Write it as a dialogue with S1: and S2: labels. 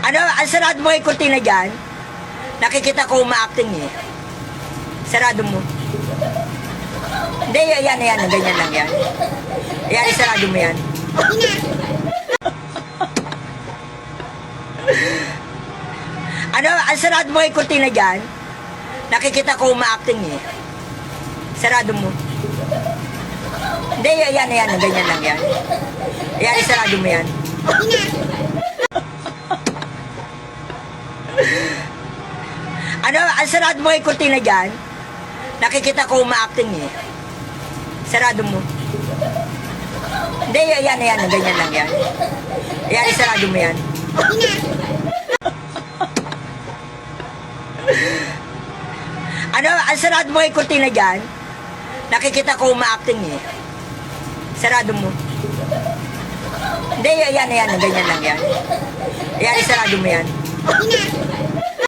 S1: Ano, ang sarado mo yung kurtina dyan? Nakikita ko uma-acting eh. Sarado mo. Hindi, yan, ganyan lang yan. Yan, sarado mo yan. Ano, ang sarado mo yung kurtina dyan? Nakikita ko uma-acting eh. Sarado mo. Hindi, yan, ganyan lang yan. Yan, sarado mo yan. Ano, ang sarado mo yung kurtina dyan? Nakikita ko uma-acting eh. Sarado mo. Hindi, yan, ganyan lang yan. Yan, sarado mo yan. Ano, ang sarado mo yung kurtina dyan? Nakikita ko uma-acting eh. Sarado mo. Hindi, yan, ganyan lang yan. Yan, sarado mo yan.